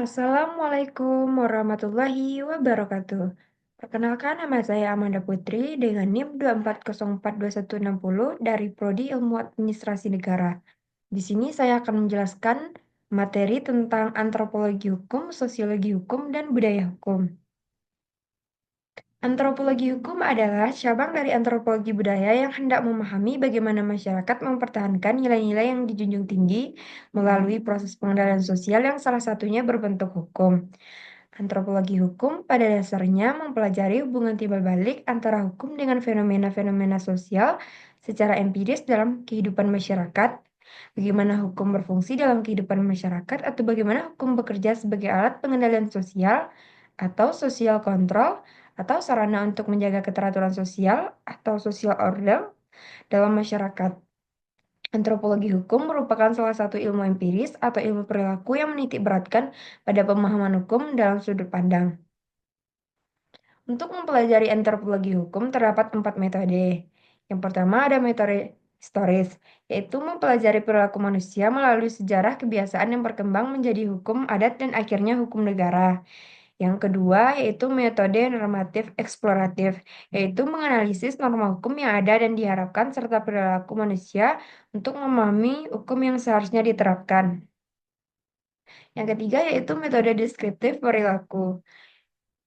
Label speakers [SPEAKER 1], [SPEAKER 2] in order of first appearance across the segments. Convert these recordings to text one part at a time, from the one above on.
[SPEAKER 1] Assalamualaikum warahmatullahi wabarakatuh. Perkenalkan, nama saya Amanda Putri dengan NIM 240426160 dari Prodi Ilmu Administrasi Negara. Di sini saya akan menjelaskan materi tentang antropologi hukum, sosiologi hukum, dan budaya hukum. Antropologi hukum adalah cabang dari antropologi budaya yang hendak memahami bagaimana masyarakat mempertahankan nilai-nilai yang dijunjung tinggi melalui proses pengendalian sosial yang salah satunya berbentuk hukum. Antropologi hukum pada dasarnya mempelajari hubungan timbal balik antara hukum dengan fenomena-fenomena sosial secara empiris dalam kehidupan masyarakat, bagaimana hukum berfungsi dalam kehidupan masyarakat, atau bagaimana hukum bekerja sebagai alat pengendalian sosial atau social control, atau sarana untuk menjaga keteraturan sosial atau social order dalam masyarakat. Antropologi hukum merupakan salah satu ilmu empiris atau ilmu perilaku yang menitik beratkan pada pemahaman hukum dalam sudut pandang. Untuk mempelajari antropologi hukum terdapat 4 metode. Yang pertama ada metode historis, yaitu mempelajari perilaku manusia melalui sejarah kebiasaan yang berkembang menjadi hukum adat dan akhirnya hukum negara. Yang kedua yaitu metode normatif eksploratif, yaitu menganalisis norma hukum yang ada dan diharapkan serta perilaku manusia untuk memahami hukum yang seharusnya diterapkan. Yang ketiga yaitu metode deskriptif perilaku,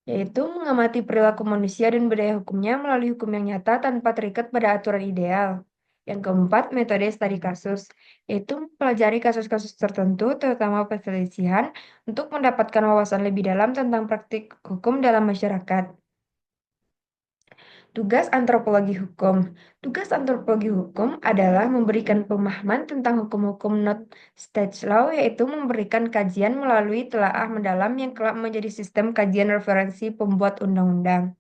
[SPEAKER 1] yaitu mengamati perilaku manusia dan budaya hukumnya melalui hukum yang nyata tanpa terikat pada aturan ideal. Yang keempat, metode studi kasus, yaitu mempelajari kasus-kasus tertentu, terutama perselisihan, untuk mendapatkan wawasan lebih dalam tentang praktik hukum dalam masyarakat. Tugas antropologi hukum. Tugas antropologi hukum adalah memberikan pemahaman tentang hukum-hukum not state law, yaitu memberikan kajian melalui telaah mendalam yang kelak menjadi sistem kajian referensi pembuat undang-undang.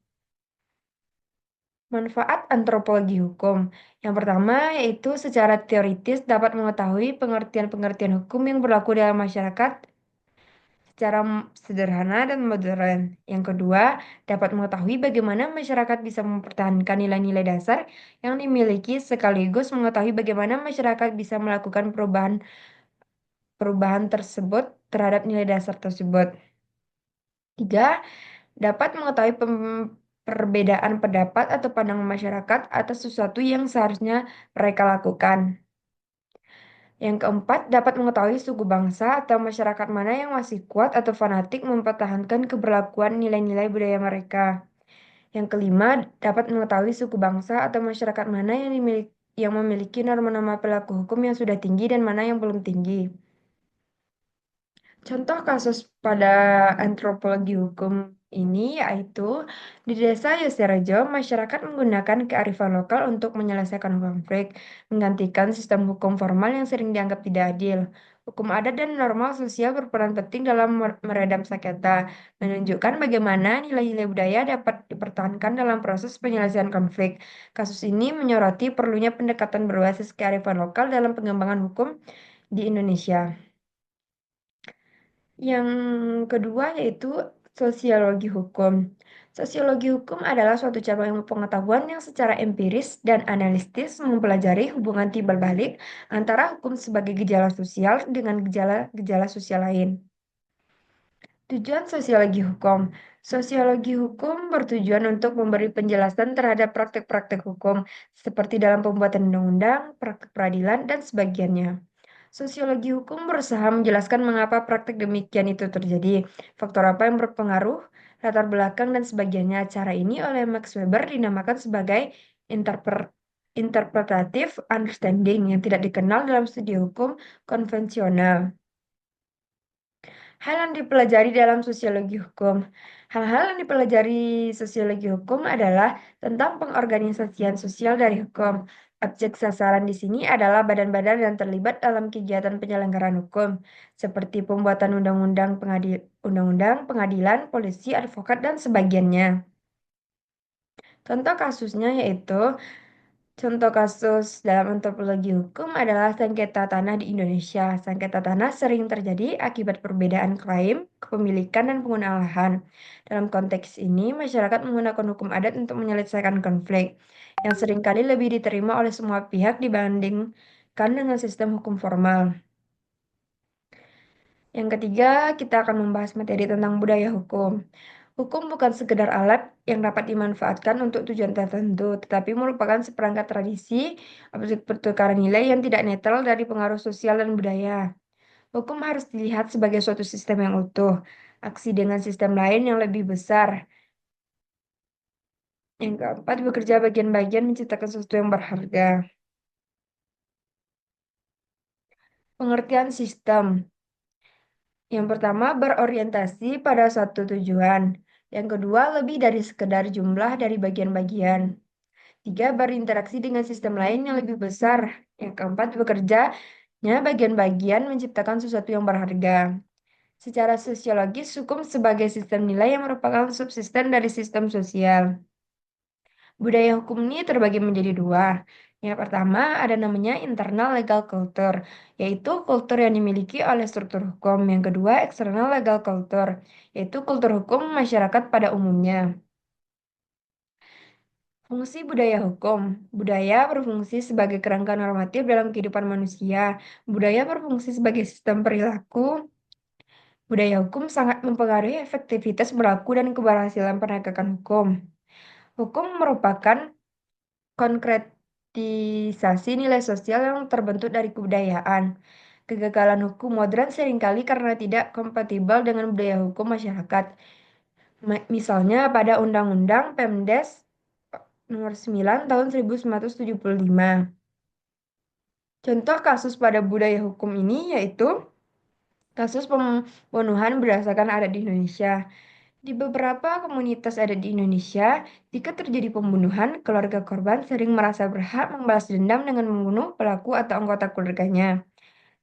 [SPEAKER 1] Manfaat antropologi hukum. Yang pertama yaitu secara teoritis dapat mengetahui pengertian-pengertian hukum yang berlaku dalam masyarakat secara sederhana dan modern. Yang kedua, dapat mengetahui bagaimana masyarakat bisa mempertahankan nilai-nilai dasar yang dimiliki sekaligus mengetahui bagaimana masyarakat bisa melakukan perubahan tersebut terhadap nilai dasar tersebut. Tiga, dapat mengetahui perbedaan pendapat atau pandangan masyarakat atas sesuatu yang seharusnya mereka lakukan. Yang keempat, dapat mengetahui suku bangsa atau masyarakat mana yang masih kuat atau fanatik mempertahankan keberlakuan nilai-nilai budaya mereka. Yang kelima, dapat mengetahui suku bangsa atau masyarakat mana yang memiliki norma-norma perilaku hukum yang sudah tinggi dan mana yang belum tinggi. Contoh kasus pada antropologi hukum ini yaitu di Desa Yoserejo, masyarakat menggunakan kearifan lokal untuk menyelesaikan konflik, menggantikan sistem hukum formal yang sering dianggap tidak adil. Hukum adat dan norma sosial berperan penting dalam meredam sengketa, menunjukkan bagaimana nilai-nilai budaya dapat dipertahankan dalam proses penyelesaian konflik. Kasus ini menyoroti perlunya pendekatan berbasis kearifan lokal dalam pengembangan hukum di Indonesia. Yang kedua yaitu sosiologi hukum. Sosiologi hukum adalah suatu cabang ilmu pengetahuan yang secara empiris dan analitis mempelajari hubungan timbal balik antara hukum sebagai gejala sosial dengan gejala-gejala sosial lain. Tujuan sosiologi hukum. Sosiologi hukum bertujuan untuk memberi penjelasan terhadap praktek-praktek hukum, seperti dalam pembuatan undang-undang, praktek peradilan, dan sebagiannya. Sosiologi hukum berusaha menjelaskan mengapa praktek demikian itu terjadi, faktor apa yang berpengaruh, latar belakang, dan sebagiannya. Cara ini oleh Max Weber dinamakan sebagai interpretative understanding yang tidak dikenal dalam studi hukum konvensional. Hal yang dipelajari dalam sosiologi hukum. Hal-hal yang dipelajari sosiologi hukum adalah tentang pengorganisasian sosial dari hukum. Objek sasaran di sini adalah badan-badan yang terlibat dalam kegiatan penyelenggaraan hukum, seperti pembuatan undang-undang, pengadilan, polisi, advokat, dan sebagiannya. Contoh kasusnya yaitu Contoh kasus dalam antropologi hukum adalah sengketa tanah di Indonesia. Sengketa tanah sering terjadi akibat perbedaan klaim, kepemilikan, dan penggunaan lahan. Dalam konteks ini, masyarakat menggunakan hukum adat untuk menyelesaikan konflik, yang seringkali lebih diterima oleh semua pihak dibandingkan dengan sistem hukum formal. Yang ketiga, kita akan membahas materi tentang budaya hukum. Hukum bukan sekedar alat yang dapat dimanfaatkan untuk tujuan tertentu, tetapi merupakan seperangkat tradisi, objek pertukaran nilai yang tidak netral dari pengaruh sosial dan budaya. Hukum harus dilihat sebagai suatu sistem yang utuh, aksi dengan sistem lain yang lebih besar. Yang keempat, bekerja bagian-bagian menciptakan sesuatu yang berharga. Pengertian sistem. Yang pertama, berorientasi pada satu tujuan. Yang kedua, lebih dari sekedar jumlah dari bagian-bagian. Tiga, berinteraksi dengan sistem lain yang lebih besar. Yang keempat, bekerjanya bagian-bagian menciptakan sesuatu yang berharga. Secara sosiologis, hukum sebagai sistem nilai yang merupakan subsisten dari sistem sosial. Budaya hukum ini terbagi menjadi dua. Yang pertama ada namanya internal legal culture, yaitu kultur yang dimiliki oleh struktur hukum. Yang kedua external legal culture, yaitu kultur hukum masyarakat pada umumnya. Fungsi budaya hukum. Budaya berfungsi sebagai kerangka normatif dalam kehidupan manusia. Budaya berfungsi sebagai sistem perilaku. Budaya hukum sangat mempengaruhi efektivitas berlaku dan keberhasilan penegakan hukum. Hukum merupakan konkretisasi nilai sosial yang terbentuk dari kebudayaan. Kegagalan hukum modern seringkali karena tidak kompatibel dengan budaya hukum masyarakat. Misalnya pada Undang-Undang Pemdes Nomor 9 Tahun 1975. Contoh kasus pada budaya hukum ini yaitu kasus pembunuhan berdasarkan adat di Indonesia. Di beberapa komunitas adat di Indonesia, jika terjadi pembunuhan, keluarga korban sering merasa berhak membalas dendam dengan membunuh pelaku atau anggota keluarganya.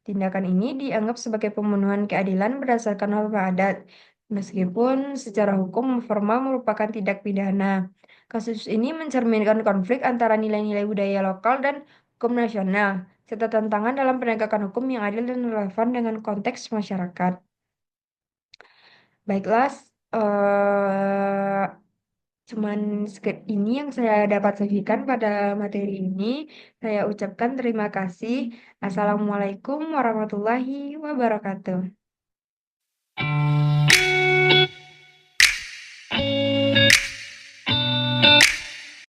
[SPEAKER 1] Tindakan ini dianggap sebagai pembunuhan keadilan berdasarkan norma adat, meskipun secara hukum formal merupakan tindak pidana. Kasus ini mencerminkan konflik antara nilai-nilai budaya lokal dan hukum nasional, serta tantangan dalam penegakan hukum yang adil dan relevan dengan konteks masyarakat. Baiklah, eh, cuman ini yang saya dapat sajikan pada materi ini. Saya ucapkan terima kasih. Assalamualaikum warahmatullahi wabarakatuh.